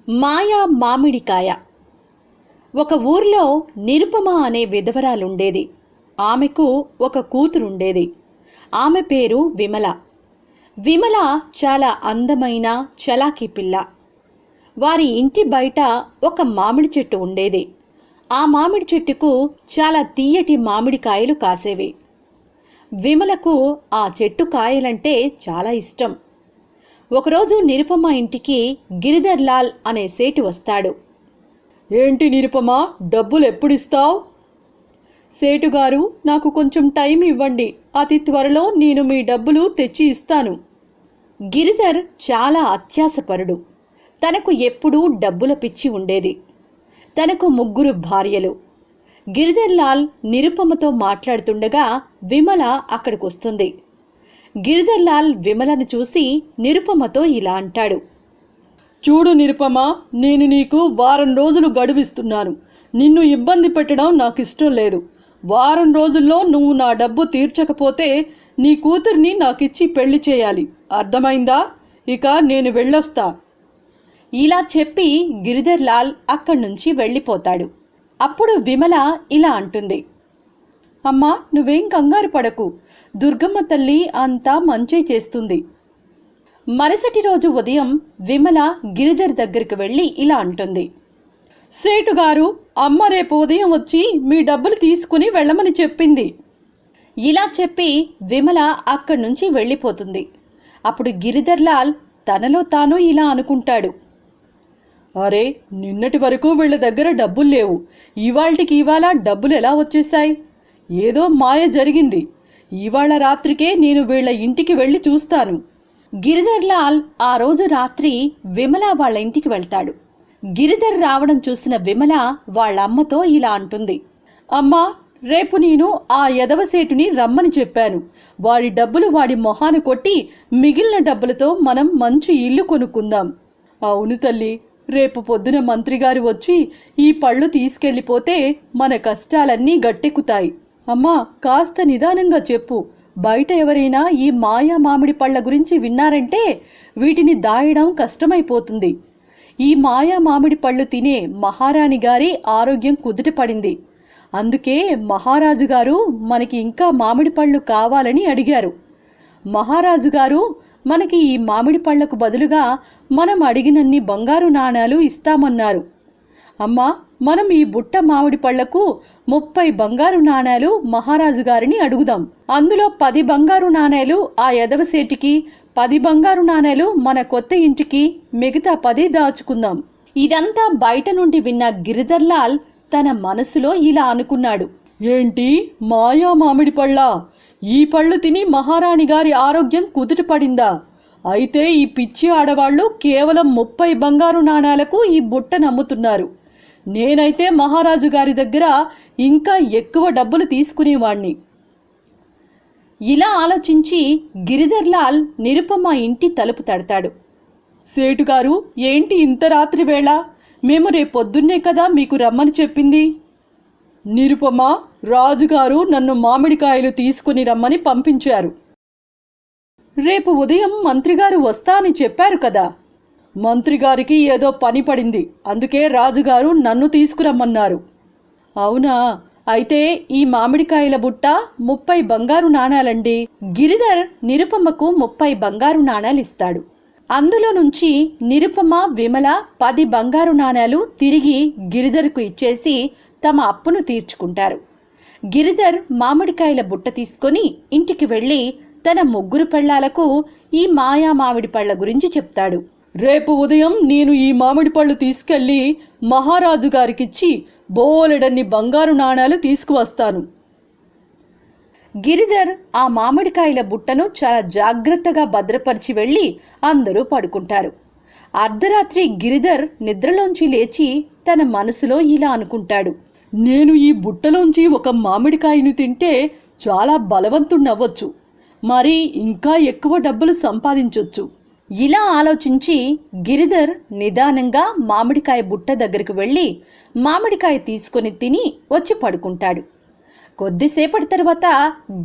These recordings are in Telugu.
మాయా మామిడికాయ. ఒక ఊర్లో నిరుపమ అనే విధవరాలుండేది. ఆమెకు ఒక కూతురుండేది. ఆమె పేరు విమల. విమల చాలా అందమైన చలాకీ పిల్ల. వారి ఇంటి బయట ఒక మామిడి చెట్టు ఉండేది. ఆ మామిడి చెట్టుకు చాలా తీయటి మామిడికాయలు కాసేవి. విమలకు ఆ చెట్టు కాయలంటే చాలా ఇష్టం. ఒకరోజు నిరుపమ ఇంటికి గిరిధర్ లాల్ అనే సేటు వస్తాడు. ఏంటి నిరుపమ, డబ్బులు ఎప్పుడిస్తావు? సేటుగారు, నాకు కొంచెం టైం ఇవ్వండి, అతి త్వరలో నేను మీ డబ్బులు తెచ్చి ఇస్తాను. గిరిధర్ చాలా అత్యాశపరుడు. తనకు ఎప్పుడూ డబ్బుల పిచ్చి ఉండేది. తనకు 3 భార్యలు. గిరిధర్ లాల్ నిరుపమతో మాట్లాడుతుండగా విమల అక్కడికొస్తుంది. గిరిధర్ లాల్ విమలను చూసి నిరుపమతో ఇలా అంటాడు. చూడు నిరుపమ, నేను నీకు వారం రోజులు గడువిస్తున్నాను. నిన్ను ఇబ్బంది పెట్టడం నాకు ఇష్టం లేదు. వారం రోజుల్లో నువ్వు నా డబ్బు తీర్చకపోతే నీ కూతుర్ని నాకిచ్చి పెళ్లి చేయాలి. అర్థమైందా? ఇక నేను వెళ్ళొస్తా. ఇలా చెప్పి గిరిధర్ లాల్ అక్కడి నుంచి వెళ్ళిపోతాడు. అప్పుడు విమల ఇలా అంటుంది. అమ్మా, నువ్వేం కంగారు పడకు. దుర్గమ్మ తల్లి అంతా మంచి చేస్తుంది. మరుసటి రోజు ఉదయం విమల గిరిధర్ దగ్గరికి వెళ్ళి ఇలా అంటుంది. సేటుగారు, అమ్మ రేపు ఉదయం వచ్చి మీ డబ్బులు తీసుకుని వెళ్ళమని చెప్పింది. ఇలా చెప్పి విమల అక్కడి నుంచి వెళ్ళిపోతుంది. అప్పుడు గిరిధర్ లాల్ తనలో తాను ఇలా అనుకుంటాడు. అరే, నిన్నటి వరకు వీళ్ళ దగ్గర డబ్బులు లేవు. ఇవాళకి ఇవాళ డబ్బులు ఎలా వచ్చేశాయి? ఏదో మాయ జరిగింది. ఇవాళ రాత్రికే నేను వీళ్ళ ఇంటికి వెళ్ళి చూస్తాను. గిరిధర్ లాల్ ఆ రోజు రాత్రి విమల వాళ్ళ ఇంటికి వెళ్తాడు. గిరిధర్ రావడం చూసిన విమల వాళ్ళమ్మతో ఇలా అంటుంది. అమ్మా, రేపు నేను ఆ యదవసేటుని రమ్మని చెప్పాను. వాడి డబ్బులు వాడి మొహాన కొట్టి మిగిలిన డబ్బులతో మనం మంచి ఇల్లు కొనుక్కుందాం. అవును తల్లి, రేపు పొద్దున మంత్రిగారు వచ్చి ఈ పళ్ళు తీసుకెళ్ళిపోతే మన కష్టాలన్నీ గట్టెక్కుతాయి. అమ్మా, కాస్త నిదానంగా చెప్పు. బయట ఎవరైనా ఈ మాయా మామిడి పళ్ళ గురించి విన్నారంటే వీటిని దాయడం కష్టమైపోతుంది. ఈ మాయా మామిడి పళ్ళు తినే మహారాణి గారి ఆరోగ్యం కుదుటపడింది. అందుకే మహారాజు గారు మనకి ఇంకా మామిడి పళ్ళు కావాలని అడిగారు. మహారాజు గారు మనకి ఈ మామిడి పళ్లకు బదులుగా మనం అడిగినన్ని బంగారు నాణాలు ఇస్తామన్నారు. అమ్మా, మనం ఈ బుట్ట మామిడి పళ్లకు 30 బంగారు నాణేలు మహారాజు గారిని అడుగుదాం. అందులో 10 బంగారు నాణేలు ఆ యదవసేటికి, 10 బంగారు నాణేలు మన కొత్త ఇంటికి, మిగతా 10 దాచుకుందాం. ఇదంతా బయట నుండి విన్న గిరిధర్ లాల్ తన మనసులో ఇలా అనుకున్నాడు. ఏంటి, మాయా మామిడి పళ్ళా? ఈ పళ్ళు తిని మహారాణి గారి ఆరోగ్యం కుదుటపడిందా? అయితే ఈ పిచ్చి ఆడవాళ్లు కేవలం 30 బంగారు నాణేలకు ఈ బుట్టను అమ్ముతున్నారు. నేనైతే మహారాజు గారి దగ్గర ఇంకా ఎక్కువ డబ్బులు తీసుకునేవాణ్ణి. ఇలా ఆలోచించి గిరిధర్ లాల్ నిరుపమ ఇంటి తలుపు తడతాడు. సేటుగారు, ఏంటి ఇంత రాత్రి వేళ? మేము రేపొద్దున్నే కదా మీకు రమ్మని చెప్పింది. నిరుపమ, రాజుగారు నన్ను మామిడికాయలు తీసుకుని రమ్మని పంపించారు. రేపు ఉదయం మంత్రిగారు వస్తా అని చెప్పారు కదా. మంత్రిగారికి ఏదో పని పడింది, అందుకే రాజుగారు నన్ను తీసుకురమ్మన్నారు. అవునా? అయితే ఈ మామిడికాయల బుట్ట 30 బంగారు నాణాలండి. గిరిధర్ నిరుపమకు 30 బంగారు నాణాలు ఇస్తాడు. అందులో నుంచి నిరుపమ, విమల 10 బంగారు నాణాలు తిరిగి గిరిధర్కు ఇచ్చేసి తమ అప్పును తీర్చుకుంటారు. గిరిధర్ మామిడికాయల బుట్ట తీసుకొని ఇంటికి వెళ్ళి తన 3 పెళ్లాలకు ఈ మాయా మామిడి పళ్ళ గురించి చెప్తాడు. రేపు ఉదయం నేను ఈ మామిడి పళ్ళు తీసుకెళ్ళి మహారాజు గారికిచ్చి బోలెడన్ని బంగారు నాణాలు తీసుకువస్తాను. గిరిధర్ ఆ మామిడికాయల బుట్టను చాలా జాగ్రత్తగా భద్రపరిచి వెళ్ళి అందరూ పడుకుంటారు. అర్ధరాత్రి గిరిధర్ నిద్రలోంచి లేచి తన మనసులో ఇలా అనుకుంటాడు. నేను ఈ బుట్టలోంచి ఒక మామిడికాయను తింటే చాలా బలవంతుణ్ణవ్వచ్చు. మరి ఇంకా ఎక్కువ డబ్బులు సంపాదించొచ్చు. ఇలా ఆలోచించి గిరిధర్ నిదానంగా మామిడికాయ బుట్ట దగ్గరికి వెళ్ళి మామిడికాయ తీసుకొని తిని వచ్చి పడుకుంటాడు. కొద్దిసేపటి తర్వాత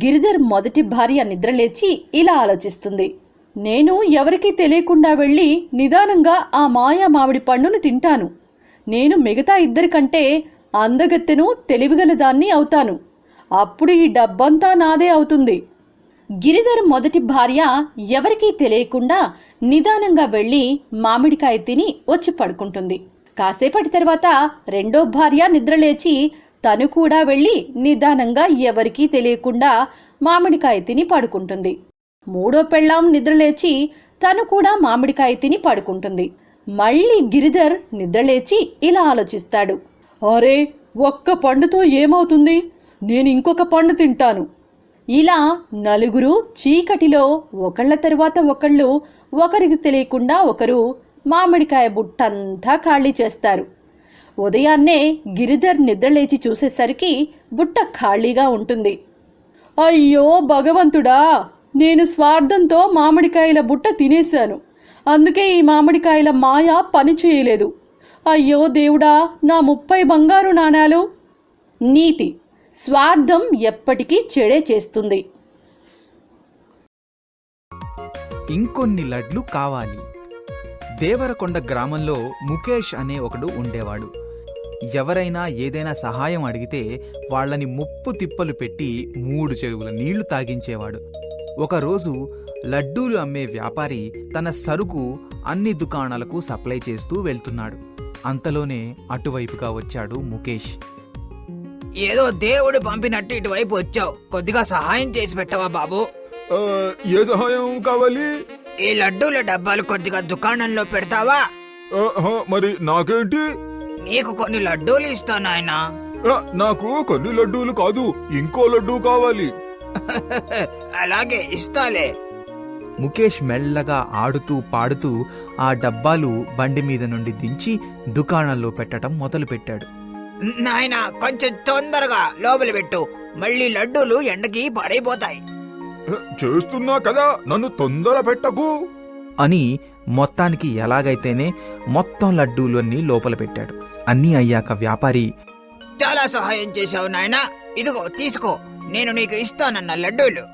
గిరిధర్ మొదటి భార్య నిద్రలేచి ఇలా ఆలోచిస్తుంది. నేను ఎవరికీ తెలియకుండా వెళ్ళి నిదానంగా ఆ మాయా మామిడి పండును తింటాను. నేను మిగతా ఇద్దరికంటే అందగత్తెను తెలివిగలదాన్ని అవుతాను. అప్పుడు ఈ డబ్బంతా నాదే అవుతుంది. గిరిధర్ మొదటి భార్య ఎవరికీ తెలియకుండా నిదానంగా వెళ్ళి మామిడికాయ తిని వచ్చి పడుకుంటుంది. కాసేపటి తర్వాత రెండో భార్య నిద్రలేచి తను కూడా వెళ్ళి నిదానంగా ఎవరికీ తెలియకుండా మామిడికాయ తిని పడుకుంటుంది. మూడో పెళ్ళాం నిద్రలేచి తను కూడా మామిడికాయ తిని పడుకుంటుంది. మళ్ళీ గిరిధర్ నిద్రలేచి ఇలా ఆలోచిస్తాడు, అరే, ఒక్క పండుతో ఏమవుతుంది, నేను ఇంకొక పండు తింటాను. ఇలా నలుగురు చీకటిలో ఒకళ్ళ తరువాత ఒకళ్ళు ఒకరికి తెలియకుండా ఒకరు మామిడికాయ బుట్టంతా ఖాళీ చేస్తారు. ఉదయాన్నే గిరిధర్ నిద్రలేచి చూసేసరికి బుట్ట ఖాళీగా ఉంటుంది. అయ్యో భగవంతుడా, నేను స్వార్థంతో మామిడికాయల బుట్ట తినేశాను. అందుకే ఈ మామిడికాయల మాయ పని చేయలేదు. అయ్యో దేవుడా, నా 30 బంగారు నాణాలు. నీతి: స్వార్థం ఎప్పటికీ చెడే చేస్తుంది. ఇంకొన్ని లడ్లు కావాలి. దేవరకొండ గ్రామంలో ముఖేష్ అనే ఒకడు ఉండేవాడు. ఎవరైనా ఏదైనా సహాయం అడిగితే వాళ్ళని ముప్పు తిప్పలు పెట్టి 3 చెరువుల నీళ్లు తాగించేవాడు. ఒకరోజు లడ్డూలు అమ్మే వ్యాపారి తన సరుకు అన్ని దుకాణాలకు సప్లై చేస్తూ వెళ్తున్నాడు. అంతలోనే అటువైపుగా వచ్చాడు ముఖేష్. ఏదో దేవుడు పంపినట్టు ఇటువైపు వచ్చావు, కొద్దిగా సహాయం చేసి పెట్టవా బాబు? ఏ సహాయం కావాలి? ఈ లడ్డూల డబ్బాలు కొద్దిగా దుకాణంలో పెడతావా? మరి నాకేంటి? నీకు కొన్ని లడ్డూలు ఇస్తాను నాయనా. నాకు కొన్ని లడ్డూలు కాదు, ఇంకో లడ్డూ కావాలి. అలాగే ఇస్తాలే. ముఖేష్ మెల్లగా ఆడుతూ పాడుతూ ఆ డబ్బాలు బండి మీద నుండి దించి దుకాణంలో పెట్టడం మొదలుపెట్టాడు. నాయనా, కొంచెం తొందరగా లోపలి పెట్టు, మళ్ళీ లడ్డూలు ఎండకి పాడైపోతాయి. చేస్తున్నా కదా, నన్ను తొందర పెట్టకు అని మొత్తానికి ఎలాగైతేనే మొత్తం లడ్డూలన్నీ లోపల పెట్టాడు. అన్నీ అయ్యాక వ్యాపారి, చాలా సహాయం చేశావు నాయనా, ఇదిగో తీసుకో, నేను నీకు ఇస్తానన్న లడ్డూలు.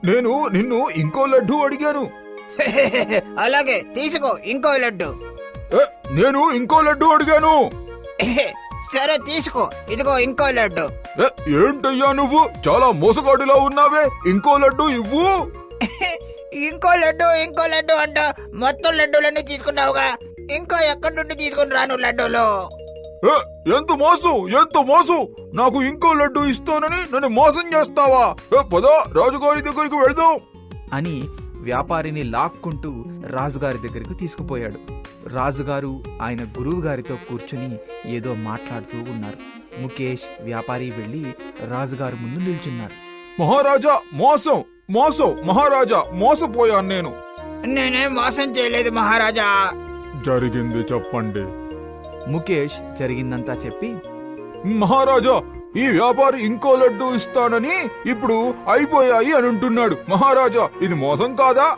నేను నిన్ను ఇంకో లడ్డూ అడిగాను. అలాగే తీసుకో ఇంకో లడ్డు. నేను ఇంకో లడ్డూ అడిగాను. సరే తీసుకో, ఇదిగో ఇంకో లడ్డు. ఏంటయ్యా నువ్వు చాలా మోసగాడిలా ఉన్నావే, ఇంకో లడ్డూ ఇవ్వు. ఇంకో లడ్డు అంట మొత్తం లడ్డూలన్నీ తీసుకున్నావుగా, ఇంకా ఎక్కడి నుండి తీసుకుని రాను లడ్డూలు? ఎంత మోసం! నాకు ఇంకో లడ్డూ ఇస్తానని నన్ను మోసం చేస్తావా? పద, రాజుగారి దగ్గరికి వెళ్దాం అని వ్యాపారిని లాక్కుంటూ రాజుగారి దగ్గరికి తీసుకుపోయాడు. రాజుగారు ఆయన గురువు గారితో కూర్చుని ఏదో మాట్లాడుతూ ఉన్నారు. ముఖేష్, వ్యాపారి వెళ్లి రాజుగారి ముందు నిల్చున్నారు. మహారాజా, మోసం! మహారాజా, మోసపోయాను నేను. నేనేం మోసం చేయలేదు మహారాజా. జరిగింది చెప్పండి. ముఖేష్ జరిగిందంతా చెప్పి, మహారాజా, ఈ వ్యాపారి ఇంకో లడ్డు ఇస్తానని ఇప్పుడు అయిపోయాయి అని అంటున్నాడు. మహారాజా, ఇది మోసం కాదా?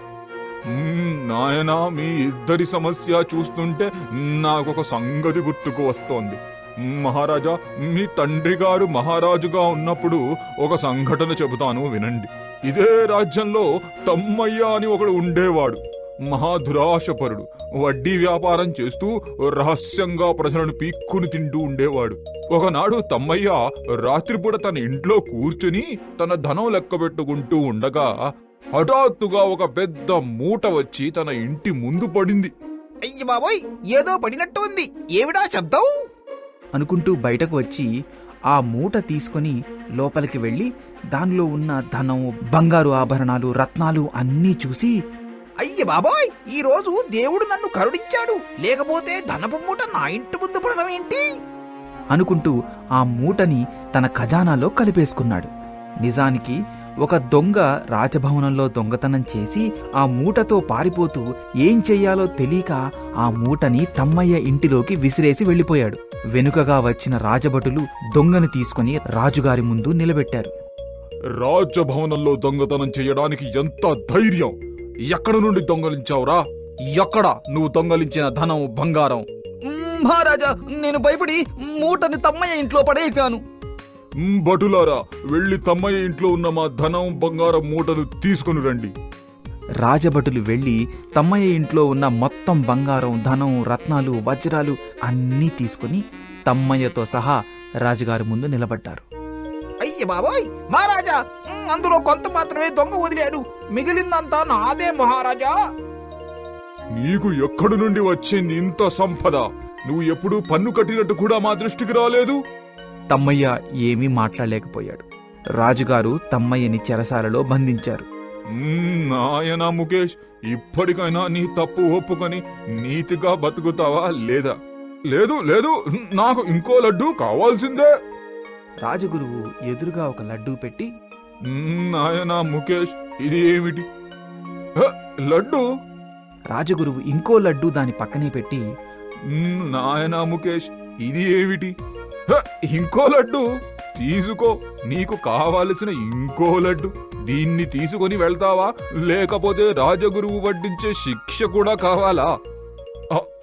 నాయనా, మీ ఇద్దరి సమస్య చూస్తుంటే నాకొక సంగతి గుర్తుకు వస్తోంది. మహారాజా, మీ తండ్రి గారు మహారాజుగా ఉన్నప్పుడు ఒక సంఘటన చెబుతాను వినండి. ఇదే రాజ్యంలో తమ్మయ్య అని ఒకడు ఉండేవాడు. మహాదురాశపరుడు. వడ్డీ వ్యాపారం చేస్తూ రహస్యంగా ప్రజలను పీక్కుని తింటూ ఉండేవాడు. ఒకనాడు తమ్మయ్య రాత్రిపూట తన ఇంట్లో కూర్చుని తన ధనం లెక్కబెట్టుకుంటూ ఉండగా హఠాత్తుగా ఒక పెద్ద మూట వచ్చి తన ఇంటి ముందు పడింది. అయ్య బాబోయ్, ఏదో పడినట్టు ఉంది, ఏమిటా శబ్దం అనుకుంటూ బయటకు వచ్చి ఆ మూట తీసుకుని లోపలికి వెళ్లి దానిలో ఉన్న ధనం, బంగారు ఆభరణాలు, రత్నాలు అన్నీ చూసి, అయ్య బాబోయ్, ఈ రోజు దేవుడు నన్ను కరుణించాడు, లేకపోతే ధనపు మూట నా ఇంటి ముందు పడడం ఏంటి అనుకుంటూ ఆ మూటని తన ఖజానాలో కలిపేసుకున్నాడు. నిజానికి ఒక దొంగ రాజభవనంలో దొంగతనం చేసి ఆ మూటతో పారిపోతూ ఏం చెయ్యాలో తెలియక ఆ మూటని తమ్మయ్య ఇంటిలోకి విసిరేసి వెళ్లిపోయాడు. వెనుకగా వచ్చిన రాజభటులు దొంగని తీసుకుని రాజుగారి ముందు నిలబెట్టారు. రాజభవనంలో దొంగతనం చేయడానికి ఎంత ధైర్యం! ఎక్కడ నుండి దొంగలించావురా? ఎక్కడ నువ్వు దొంగలించిన ధనం, బంగారం? మహారాజా, నేను భయపడి మూటని తమ్మయ్య ఇంట్లో పడేశాను. భటులారా, వెళ్లి తమ్మయ్య ఇంట్లో ఉన్న మా ధనం, బంగారం మూటను తీసుకుని రండి. రాజభటులు వెళ్ళి తమ్మయ్య ఇంట్లో ఉన్న మొత్తం బంగారం, ధనం, రత్నాలు, వజ్రాలు అన్నీ తీసుకుని తమ్మయ్యతో సహా రాజుగారి ముందు నిలబడ్డారు. అయ్య బాబోయ్ మహారాజా, అందులో కొంత మాత్రమే దొంగ వదిలాడు, మిగిలిందంతా నాదే మహారాజా. నీకు ఎక్కడి నుండి వచ్చింది ఇంత సంపద? నువ్వు ఎప్పుడూ పన్ను కట్టినట్టు కూడా మా దృష్టికి రాలేదు. తమ్మయ్య ఏమీ మాట్లాడలేకపోయాడు. రాజుగారు తమ్మయ్యని చెరసాలలో బంధించారు. నాయనా ముఖేష్, ఇప్పటికైనా నీ తప్పు ఒప్పుకొని నీతిగా బతుకుతావా లేదా? లేదు లేదు, నాకు ఇంకో లడ్డు కావాల్సిందే. రాజగురువు ఎదురుగా ఒక లడ్డూ పెట్టి, నాయనా ముఖేష్, ఇది ఏమిటి? లడ్డు. రాజగురువు ఇంకో లడ్డూ దాని పక్కనే పెట్టి, నాయనా ముఖేష్, ఇది ఏమిటి? ఇంకో లడ్డు తీసుకో, నీకు కావలసిన ఇంకో లడ్డు. దీన్ని తీసుకొని వెళ్తావా, లేకపోతే రాజగురువు వడ్డించే శిక్ష కూడా కావాలా?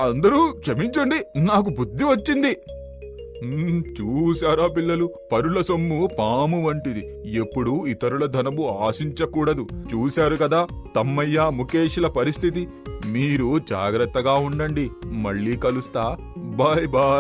అందరూ క్షమించండి, నాకు బుద్ధి వచ్చింది. చూశారా పిల్లలు, పరుల సొమ్ము పాము వంటిది, ఎప్పుడూ ఇతరుల ధనము ఆశించకూడదు. చూశారు కదా తమ్మయ్య, ముఖేష్ల పరిస్థితి. మీరు జాగ్రత్తగా ఉండండి. మళ్ళీ కలుస్తా. Bye bye.